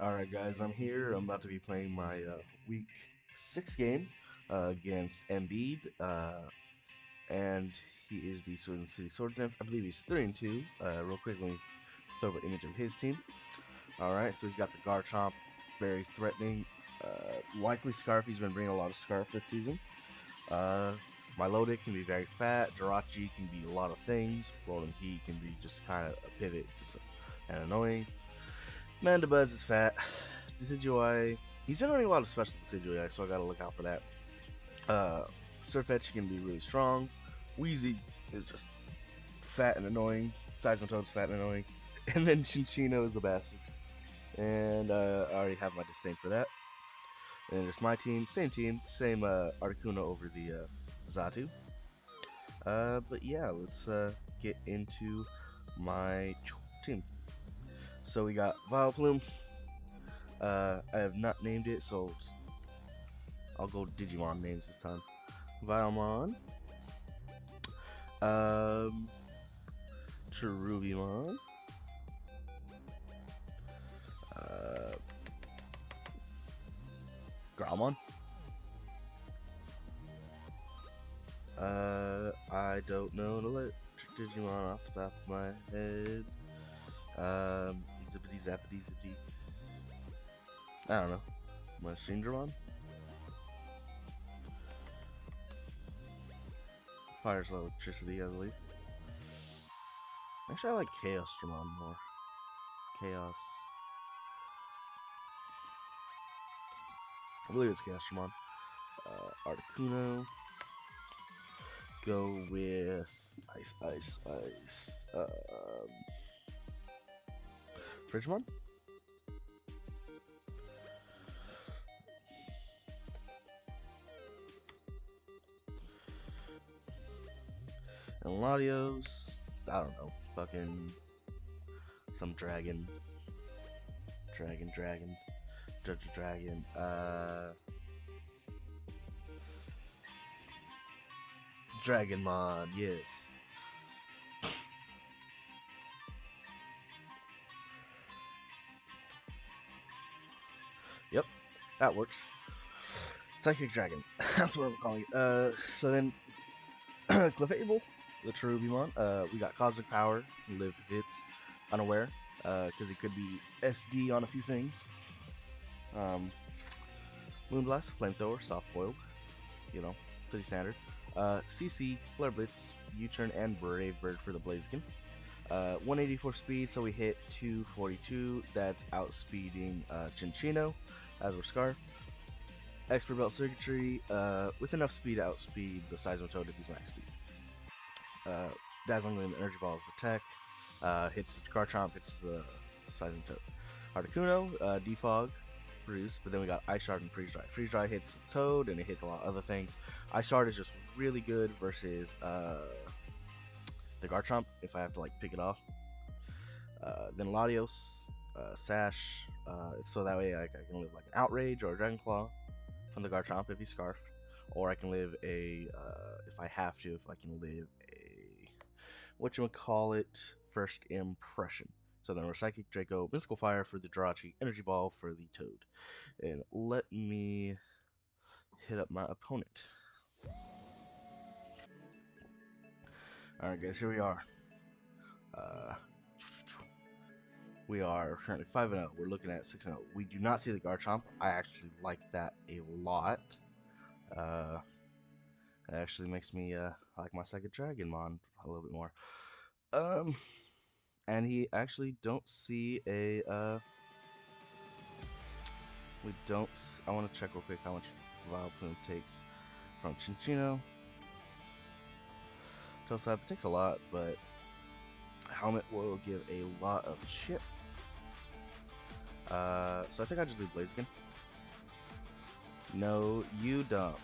Alright guys, I'm here. I'm about to be playing my week 6 game against Embiid, and he is the Sweden City Swordsmith. I believe he's 3-2. Real quick, let me throw up an image of his team. Alright, so he's got the Garchomp, very threatening. Likely Scarf, he's been bringing a lot of Scarf this season. My Lodic can be very fat. Jirachi can be a lot of things. Rolling Heat can be just kind of a pivot and annoying. Mandibuzz is fat. Decidueye, he's been running a lot of special Decidueye, so I gotta look out for that. Surfetch can be really strong. Wheezy is just fat and annoying. Seismitoad's fat and annoying. And then Chinchino is the bastard. And I already have my disdain for that. And there's my team, same Articuno over the Xatu. But yeah, let's get into my team. So we got Vileplume. I have not named it, so I'll go Digimon names this time. Vilemon. Cherubimon. Growlmon. I don't know the electric Digimon off the top of my head. Zippity zappity zippity. I don't know. Machindramon? Fires electricity, I believe. Actually, I like Chaosdramon more. Chaos. I believe it's Chaosdramon. Articuno. Go with Ice. Fridgemon? And Latios, I don't know, fucking some dragon, Judge Dragon, Dragonmon, yes. Yep, that works. Psychic Dragon, that's what I'm calling it. So then, Clefable, the Cherubimon. We got Cosmic Power, live hits, unaware, because he could be SD on a few things. Moonblast, Flamethrower, Soft Boiled, pretty standard. CC, Flare Blitz, U-Turn, and Brave Bird for the Blaziken. 184 speed, so we hit 242. That's outspeeding Chinchino, as we're Scarf. Expert Belt Circuitry, with enough speed to outspeed the Seismitoad if he's max speed. Dazzling Gleam, Energy Ball is the tech. Hits Garchomp, hits the Seismitoad. Articuno, Defog, Bruce, but then we got Ice Shard and Freeze Dry. Freeze Dry hits the Toad, and it hits a lot of other things. Ice Shard is just really good versus the Garchomp, if I have to like pick it off. Then Latios, Sash, so that way I can live like an Outrage or a Dragon Claw from the Garchomp if he's Scarfed. Or I can live a, if I have to, if I can live a, whatchamacallit, First Impression. So then we're Psychic Draco, Mystical Fire for the Jirachi, Energy Ball for the Toad. And let me hit up my opponent. Alright guys, here we are. We are currently 5-0. We're looking at 6-0. We do not see the Garchomp. I actually like that a lot. It actually makes me like my second Dragonmon a little bit more. And he actually don't see a we don't. I want to check real quick how much Vileplume takes from Chinchino. Toesap, it takes a lot, but Helmet will give a lot of chip. So I think I just leave Blaziken. No, you don't.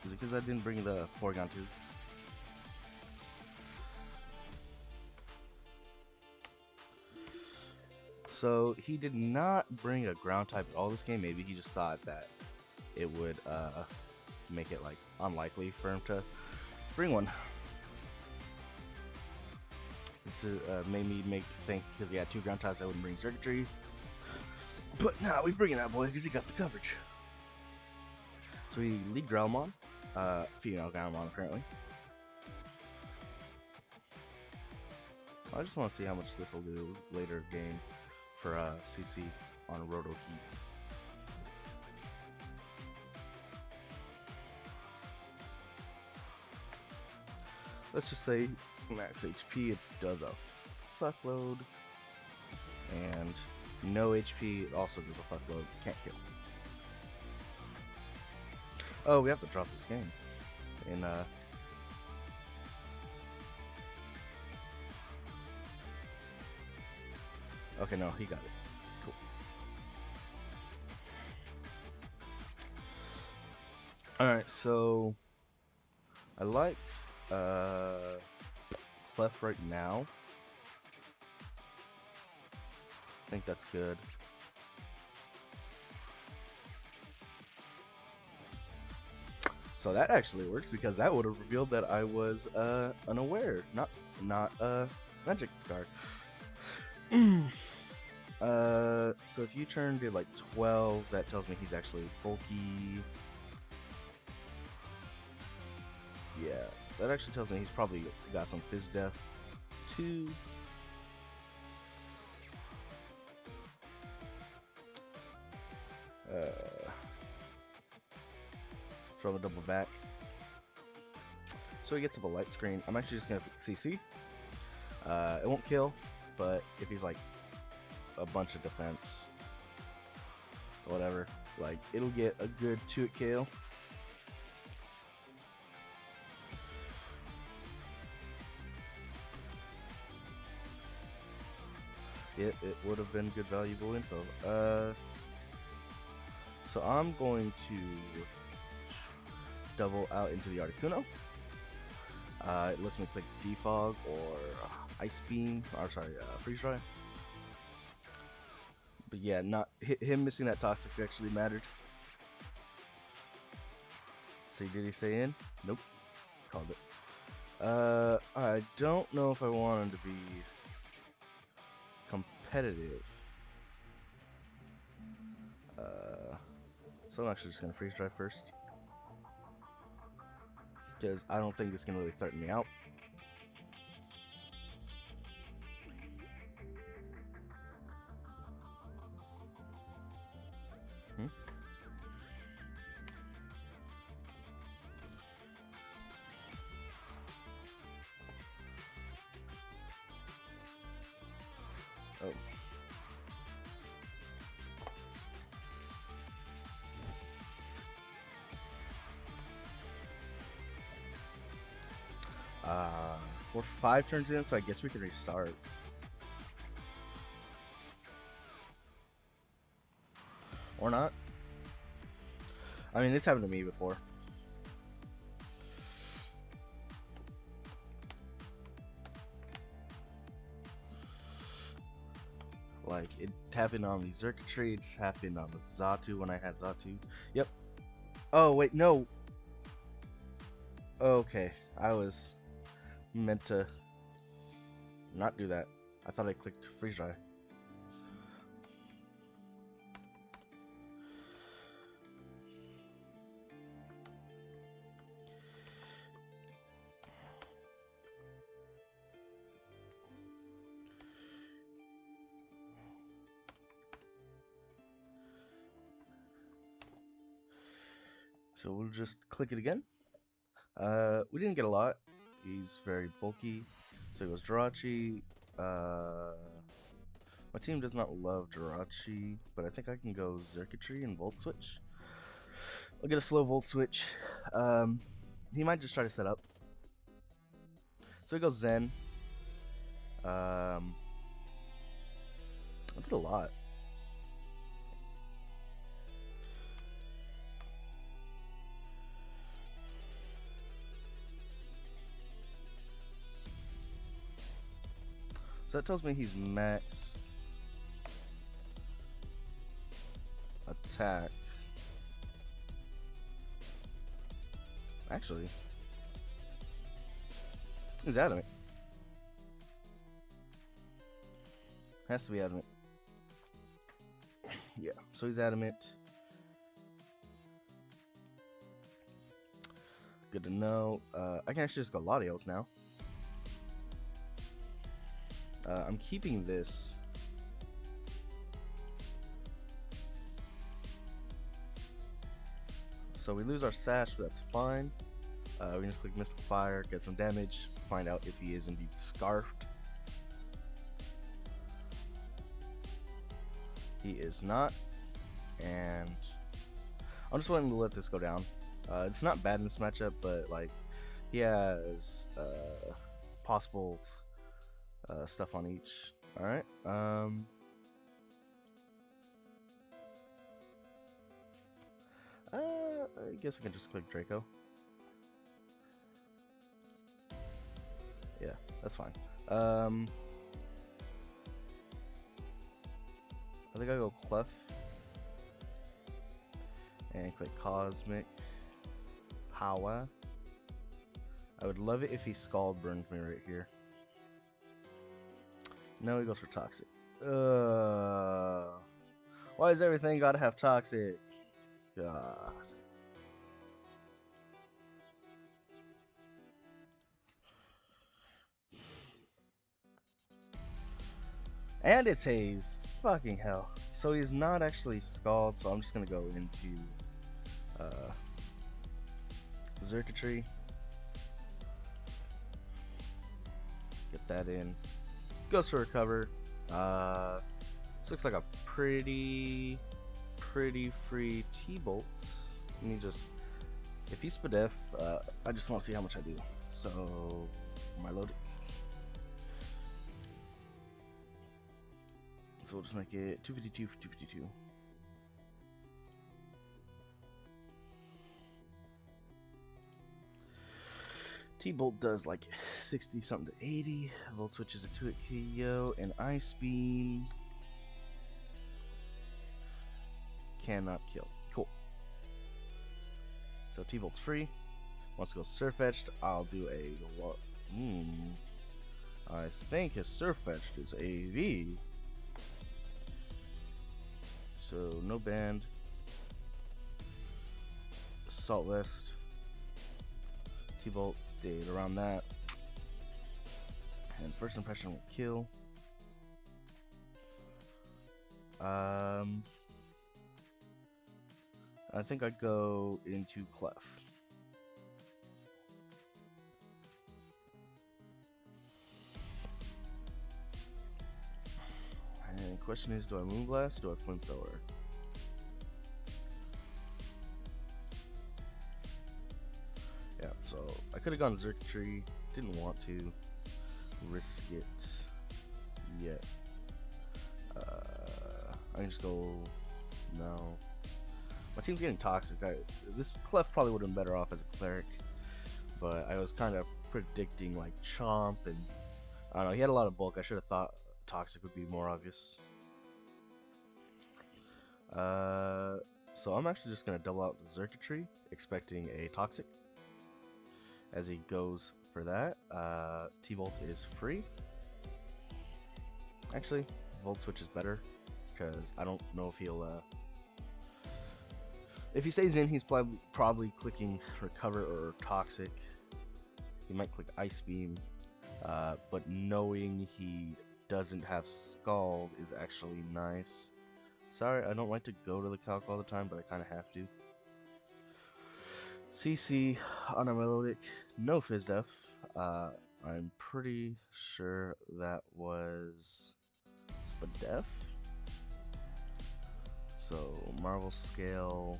Is it because I didn't bring the Porygon 2? So he did not bring a ground type at all this game. Maybe he just thought that it would make it like unlikely for him to bring one. This made me think because he had two ground types I wouldn't bring circuitry. But now we bring in that boy because he got the coverage. So we lead Growlmon, female Growlmon apparently. I just want to see how much this will do later game for CC on Roto Heat. Let's just say max HP, it does a fuckload, and no HP, it also does a fuckload, can't kill. Oh, we have to drop this game in okay, no, he got it. Cool. Alright, so I like Clef right now. I think that's good. So that actually works because that would have revealed that I was unaware, not magic card. So if you turn to like 12, that tells me he's actually bulky. Yeah, that actually tells me he's probably got some Fizz Death too. Throw him a double back. So he gets up a light screen. I'm actually just gonna CC. It won't kill, but if he's like a bunch of defense, whatever, like it'll get a good 2-hit KO. It would have been good, valuable info. So I'm going to double out into the Articuno. It lets me click Defog or Ice Beam, or sorry, Freeze Dry. But yeah, not him missing that Toxic actually mattered. See, did he stay in? Nope, called it. I don't know if I want him to be competitive. So I'm actually just gonna Freeze Dry first, because I don't think it's gonna really threaten me out. Oh. We're 5 turns in, so I guess we can restart. Or not. I mean, it's happened to me before. Like, it happened on the Circuitry, it's happened on the Xatu when I had Xatu. Yep. Oh, wait, no. Okay, I was meant to not do that. I thought I clicked Freeze Dry. So we'll just click it again. We didn't get a lot. He's very bulky. So he goes Jirachi. My team does not love Jirachi, but I think I can go Circuitry and Volt Switch. I'll get a slow Volt Switch. He might just try to set up. So he goes Zen. I did a lot. So that tells me he's max attack. Actually, he's adamant. Has to be adamant. Yeah, so he's adamant. Good to know. I can actually just go Latios now. I'm keeping this. So we lose our sash, but that's fine. We can just click Mystic Fire, get some damage, find out if he is indeed scarfed. He is not, and I'm just willing to let this go down. It's not bad in this matchup, but like he has possible stuff on each. All right. I guess I can just click Draco. Yeah, that's fine. I think I go Clef and click Cosmic Power. I would love it if he Scald burned me right here. No, he goes for Toxic. Why does everything gotta have Toxic? God. And it's Haze. Fucking hell. So he's not actually Scald, so I'm just gonna go into Circuitry. Get that in. Goes for Recover. This looks like a pretty free T-Bolts. Let me just... If he's Spadef, I just want to see how much I do. So, my load. So we'll just make it 252 for 252. T-Bolt does like 60 something to 80. Volt switches it to it, KO, and Ice Beam cannot kill. Cool. So T-Bolt's free. Wants to go Surf Etched. I'll do a what? I think his Surf Etched is AV. So no band. Assault Vest. T-Bolt did around that. And first impression will kill. I think I'd go into Clef. And the question is, do I Moonblast? Do I Flamethrower? Yeah, so I could have gone Circuitry. Didn't want to risk it yet. I can just go no. My team's getting toxic. This Clef probably would have been better off as a cleric, but I was kind of predicting like Chomp, and I don't know. He had a lot of bulk. I should have thought toxic would be more obvious. So I'm actually just gonna double out the Circuitry, expecting a toxic. As he goes for that, T-Bolt is free. Actually, Volt Switch is better, because I don't know if he'll... if he stays in, he's probably clicking Recover or Toxic. He might click Ice Beam, but knowing he doesn't have Scald is actually nice. Sorry, I don't like to go to the calc all the time, but I kind of have to. CC on a Melodic, no Fizdef. I'm pretty sure that was Spadef. So Marvel Scale,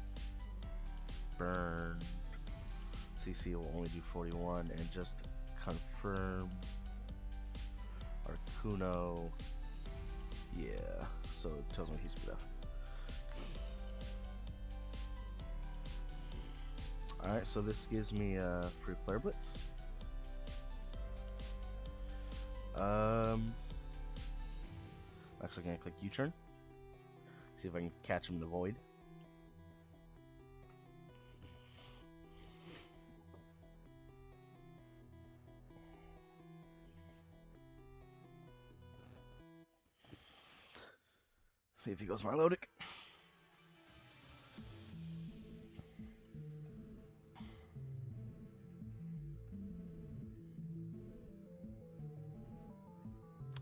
Burn, CC will only do 41, and just confirm Arcuno. Yeah, so it tells me he's Spadef. Alright, so this gives me free Flare Blitz. Actually gonna click U-turn. See if I can catch him in the void. See if he goes Melodic.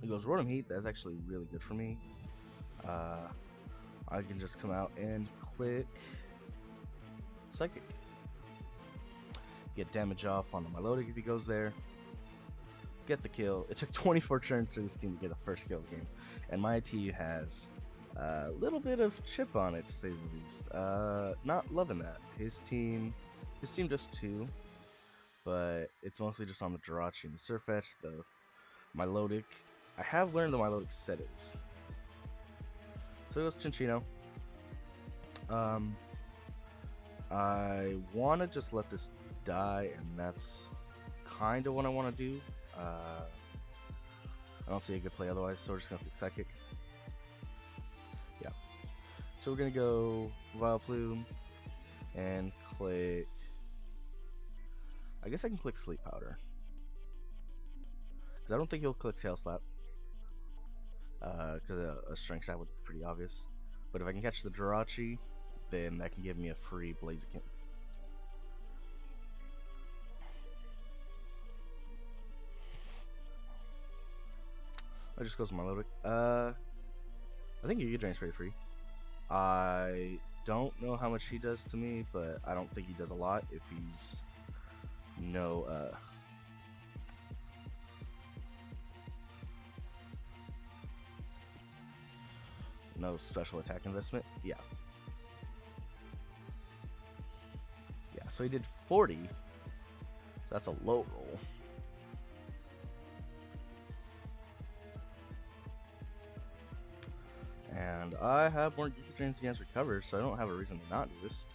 He goes Rotom Heat. That's actually really good for me. I can just come out and click Psychic. Get damage off on the Milotic if he goes there. Get the kill. It took 24 turns for this team to get the first kill of the game. And my team has a little bit of chip on it, to say the least. Not loving that. His team does 2. But it's mostly just on the Jirachi and the Sirfetch'd, the Milotic. I have learned the Milotic settings. So it goes Chinchino. I want to just let this die, and that's kind of what I want to do. I don't see a good play otherwise, so we're just going to pick Psychic. Yeah. So we're going to go Vileplume and click... I guess I can click Sleep Powder. Because I don't think he'll click Tail Slap. Because a Strength Stab would be pretty obvious. But if I can catch the Jirachi, then that can give me a free Blaziken. I just goes Milotic. I think Giga Drain's pretty free. I don't know how much he does to me, but I don't think he does a lot if he's no special attack investment. Yeah, so he did 40, so that's a low roll. And I have more Giga Drains against Recover, so I don't have a reason to not do this.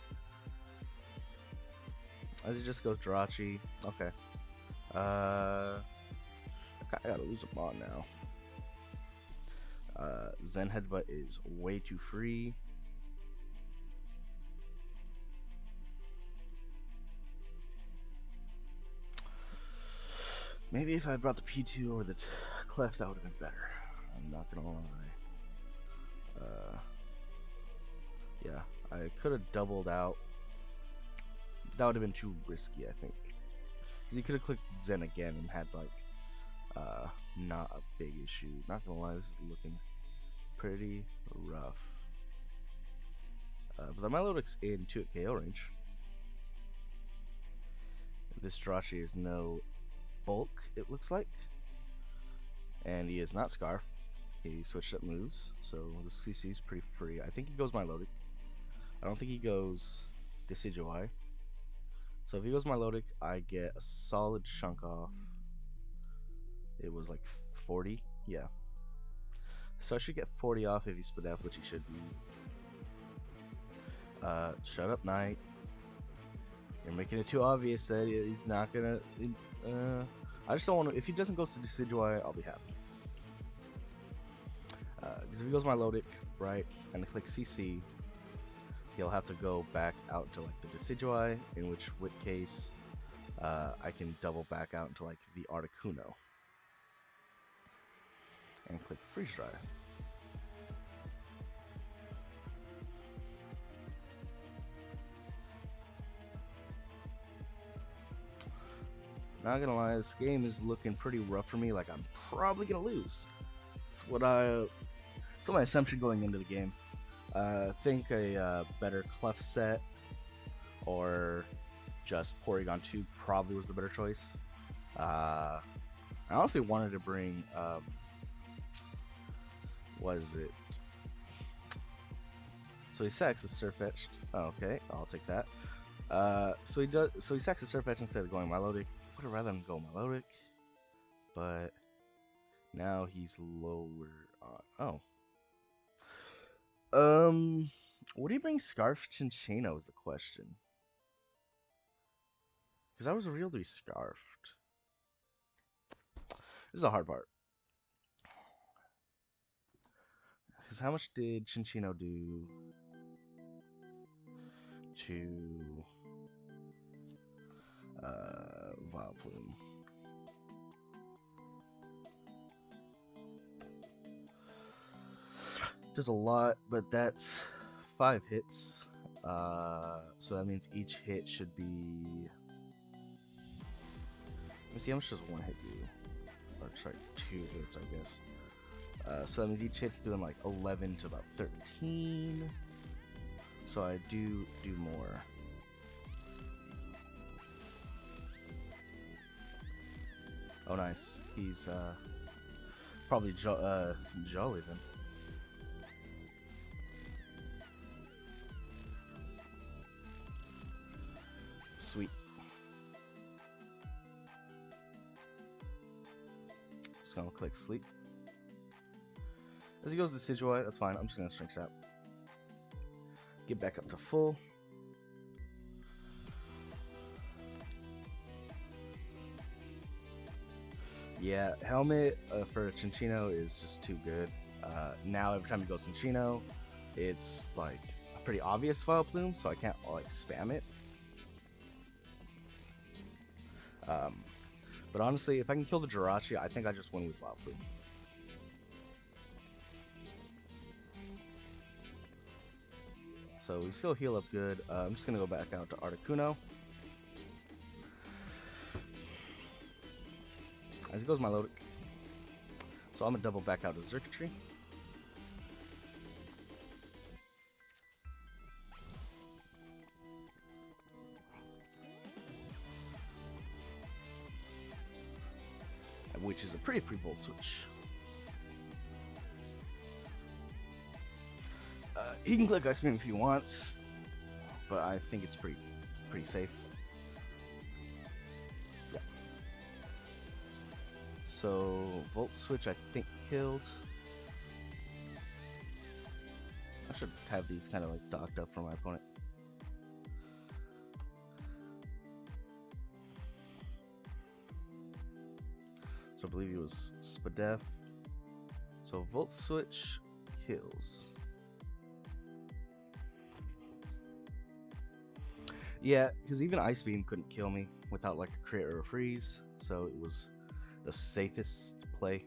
As he just goes Jirachi. Okay. I gotta lose a bond now. Zen Headbutt is way too free. Maybe if I brought the P2 or the Clef, that would have been better. I'm not gonna lie. Yeah, I could have doubled out. But that would have been too risky, I think. Because he could have clicked Zen again and had, like, not a big issue. Not gonna lie, this is looking pretty rough. But the Milotic's in 2 at KO range. This Jirachi is no bulk, it looks like. And he is not Scarf. He switched up moves, so the CC is pretty free. I think he goes Milotic. I don't think he goes Decidueye. So if he goes Milotic, I get a solid chunk off. It was like 40, yeah. So I should get 40 off if he split out, which he should be. Shut up, Knight. You're making it too obvious that he's not gonna. I just don't want to. If he doesn't go to Decidueye, I'll be happy. Because if he goes Milotic, right, and I click CC, he'll have to go back out to like the Decidueye, in which case I can double back out into like the Articuno and click Freeze Dry. Not gonna lie, this game is looking pretty rough for me. Like I'm probably gonna lose. That's what so my assumption going into the game. Think a better Clef set or just Porygon 2 probably was the better choice. I honestly wanted to bring what is it? So he sacks the Sirfetch'd. Oh, okay, I'll take that. So he sacks the Sirfetch'd instead of going Milotic. Would have rather him go Milotic, but now he's lower on. What do you bring Scarf Chinchino is the question. Because I was real to be Scarfed. This is a hard part. Because how much did Chinchino do to Vileplume? Does a lot, but that's 5 hits. So that means each hit should be. Let me see, how much does one hit do? Or sorry, 2 hits, I guess. So that means each hit's doing like 11 to about 13. So I do more. Oh, nice. He's probably jolly then. Sweet. Just gonna click sleep. As he goes to Sigilway, that's fine. I'm just gonna Strength Sap. Get back up to full. Yeah, helmet for Cinccino is just too good. Now every time he goes Cinccino, it's like a pretty obvious Vile Plume, so I can't like spam it. But honestly, if I can kill the Jirachi, I think I just win with Vile Plume. So we still heal up good. I'm just gonna go back out to Articuno. As goes Milotic. So I'm gonna double back out to Circuitry. Which is a pretty free Volt Switch. He can click Ice Beam if he wants, but I think it's pretty safe. Yeah. So Volt Switch I think killed. I should have these kind of like docked up for my opponent. So I believe he was Spadef. So Volt Switch kills. Yeah, because even Ice Beam couldn't kill me without like a crit or a freeze, so it was the safest play.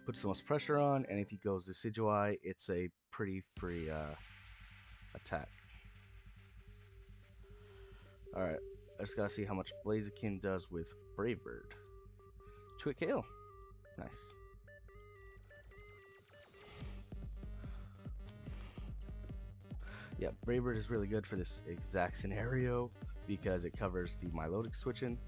Puts the most pressure on, and if he goes Decidueye, it's a pretty free attack. Alright, I just gotta see how much Blaziken does with Brave Bird. 2-hit KO. Nice. Yeah, Brave Bird is really good for this exact scenario because it covers the Milotic switching.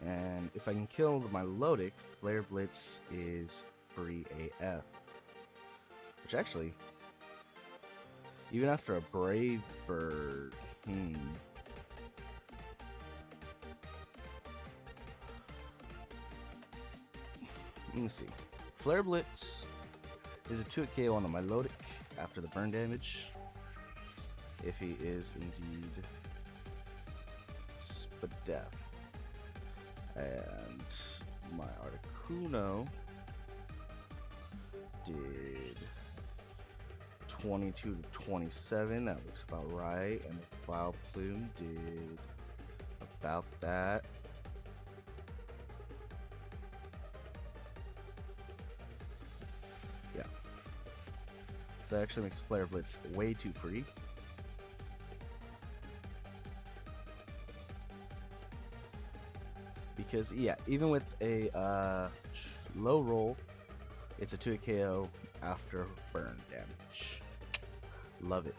And if I can kill the Milotic, Flare Blitz is free AF. Which actually, even after a Brave Bird, let me see. Flare Blitz is a 2-hit KO on the Milotic after the burn damage. If he is indeed Spadef. And my Articuno did 22 to 27. That looks about right. And the Vile Plume did about that. Yeah. So that actually makes Flare Blitz way too free. Because, yeah, even with a low roll, it's a 2-hit KO after burn damage. Love it.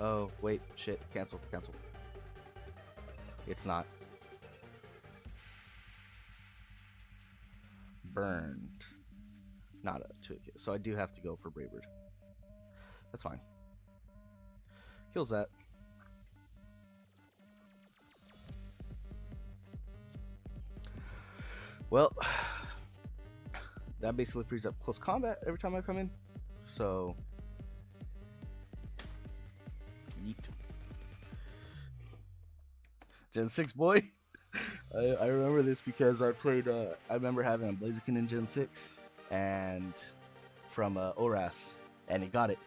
Oh, wait, shit, cancel. It's not. Burned. Not a 2-hit KO. So I do have to go for Brave Bird. That's fine. Kills that. Well, that basically frees up close combat every time I come in. So, yeet. Gen 6 boy. I remember this because I played, I remember having a Blaziken in Gen 6 and from Oras, and he got it.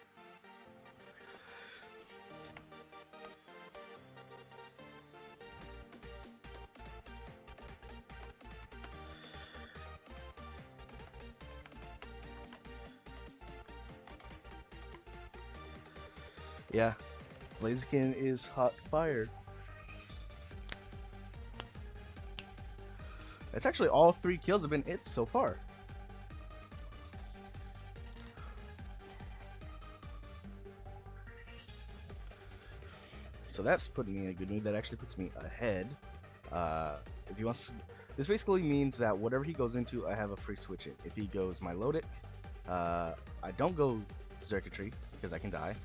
Yeah, Blaziken is hot fire. It's actually all 3 kills have been it so far. So that's putting me in a good mood. That actually puts me ahead. If he wants to, this basically means that whatever he goes into, I have a free switch it. If he goes Milotic, I don't go Circuitry because I can die.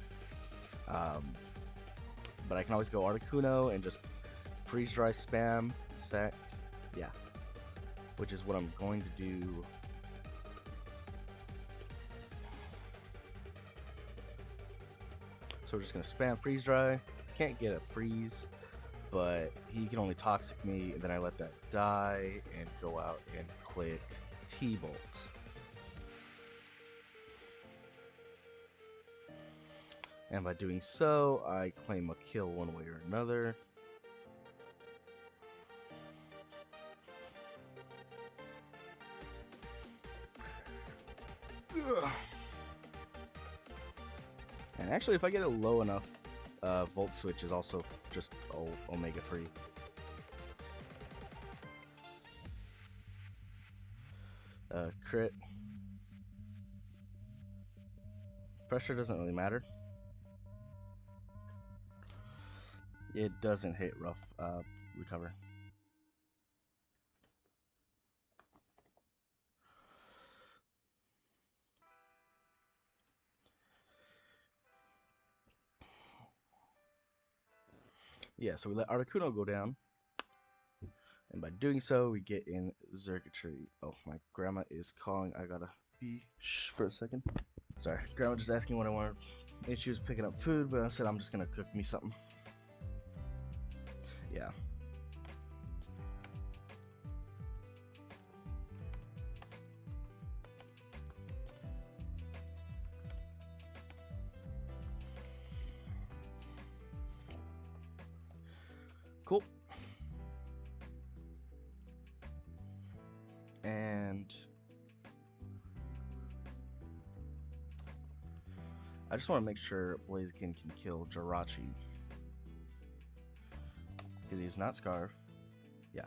But I can always go Articuno and just freeze dry spam sack. Yeah, which is what I'm going to do. So we're just gonna spam freeze dry. Can't get a freeze, but he can only toxic me, and then I let that die and go out and click T-Bolt. And by doing so, I claim a kill one way or another. Ugh. And actually, if I get it low enough, Volt Switch is also just Omega free. Crit. Pressure doesn't really matter. It doesn't hit rough recover. Yeah, so we let Articuno go down. And by doing so, we get in Circuitry. Oh, my grandma is calling. I gotta be shh for a second. Sorry, grandma just asking what I wanted. And she was picking up food, but I said I'm just gonna cook me something. Yeah. Cool. And I just want to make sure Blaziken can kill Jirachi. Because he's not Scarf. Yeah.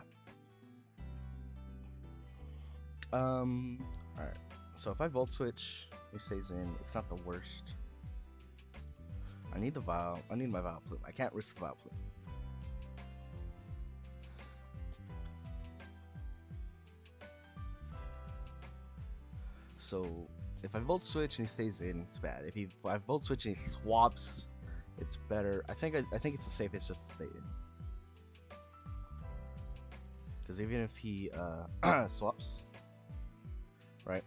Alright. So if I Volt Switch, he stays in. It's not the worst. I need the Vial. I need my Vial Plume. I can't risk the Vial Plume. So if I Volt Switch and he stays in, it's bad. If I Volt Switch and he swaps, it's better. I think it's the safest just to stay in. Because even if he swaps, right,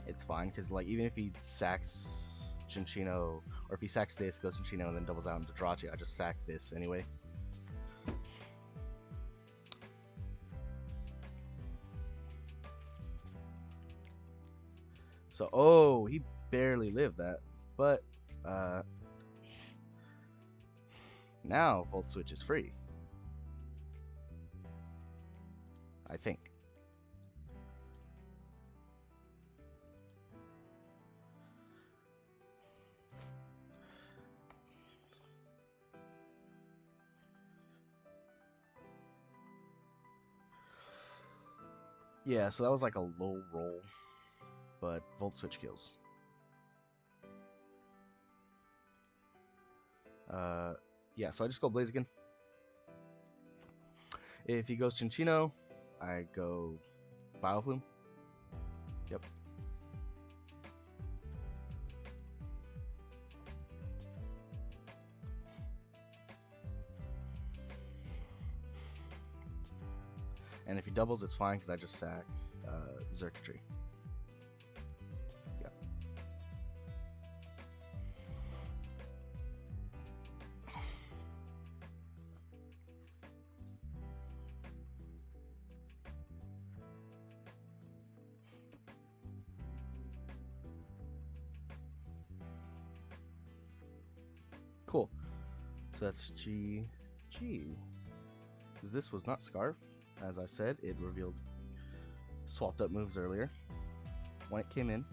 it's fine. Because like even if he sacks Cinccino, or if he sacks this, goes Cinccino, and then doubles out into Jirachi, I just sack this anyway. So, oh, he barely lived that. But, now Volt Switch is free. I think. Yeah, so that was like a low roll, but Volt Switch kills. Yeah, so I just go Blaziken. If he goes Cinccino, I go Vial Plume. Yep. And if he doubles, it's fine because I just sack Circuitry. Yep. Cool. So that's GG. This was not Scarf. As I said, it revealed swapped up moves earlier when it came in.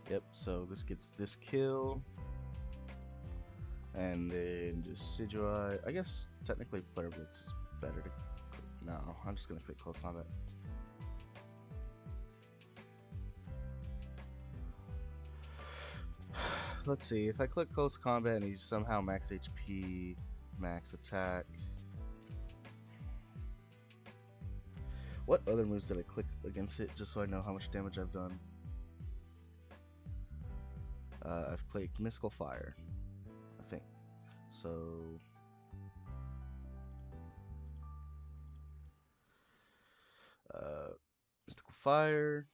Yep, so this gets this kill. And then Decidueye. I guess technically Flare Blitz is better to click. No, I'm just gonna click Close Combat. Let's see, if I click Close Combat and he's somehow max HP, max attack. What other moves did I click against it just so I know how much damage I've done? I've clicked Mystical Fire, I think. So Mystical Fire.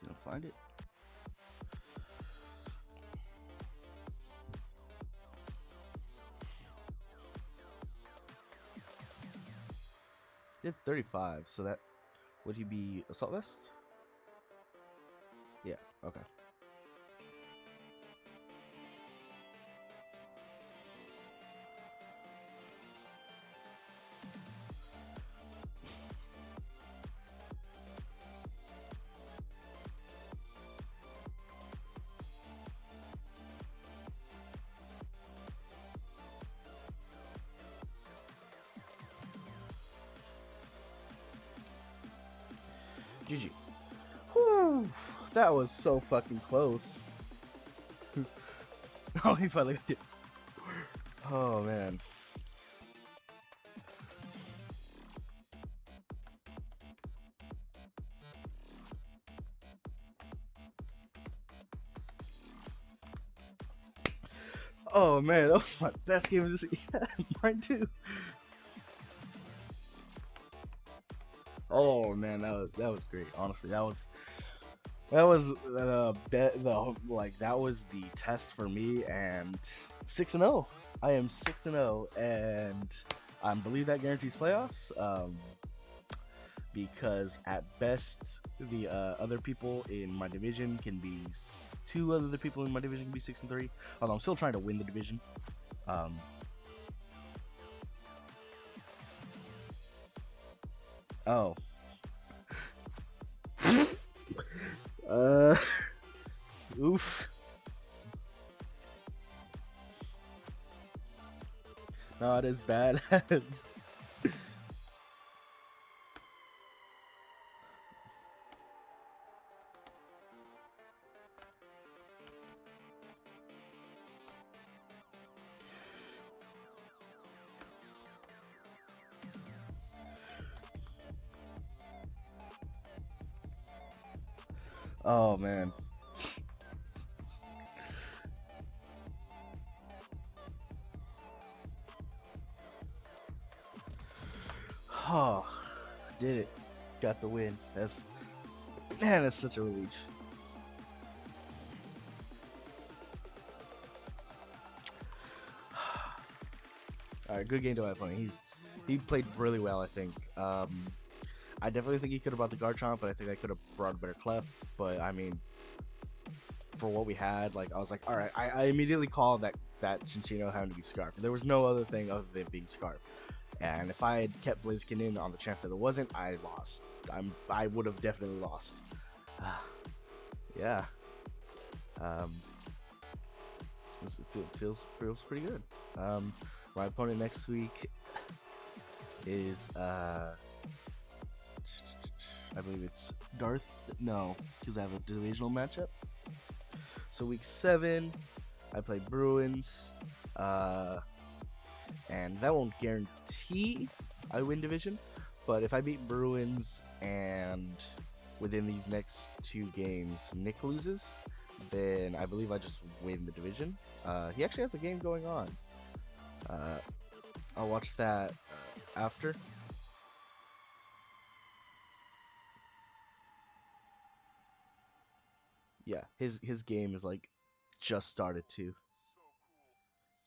Didn't find it. Did 35, so that would he be Assault Vest? Yeah, okay. GG. Whew, that was so fucking close. Oh, he finally got it. Oh, man. Oh, man, that was my best game of this. Yeah, mine too. Oh, man, that was great. Honestly, that was that was the test for me, and 6-0. I am 6-0, and I believe that guarantees playoffs. Because at best, the other people in my division can be two other people in my division can be 6-3. Although I'm still trying to win the division. Oh. Oof. Not as bad as. Oh man. Oh, did it. Got the win. That's such a relief. Alright, good game to my opponent. He played really well, I think. I definitely think he could have brought the Garchomp, but I think I could have brought a better Clef. But I mean, for what we had, like I was like, all right. I immediately called that Chinchino having to be Scarf. There was no other thing other than being Scarf. And if I had kept Blaziken in on the chance that it wasn't, I lost. I would have definitely lost. Yeah. It feels pretty good. My opponent next week is I believe it's Darth. No, because I have a divisional matchup. So week 7, I play Bruins, and that won't guarantee I win division. But if I beat Bruins and within these next 2 games Nick loses, then I believe I just win the division. He actually has a game going on. I'll watch that after. Yeah, his game is like just started too.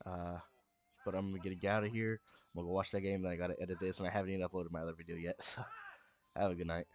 But I'm gonna get out of here. I'm gonna go watch that game. Then I gotta edit this, and I haven't even uploaded my other video yet. So have a good night.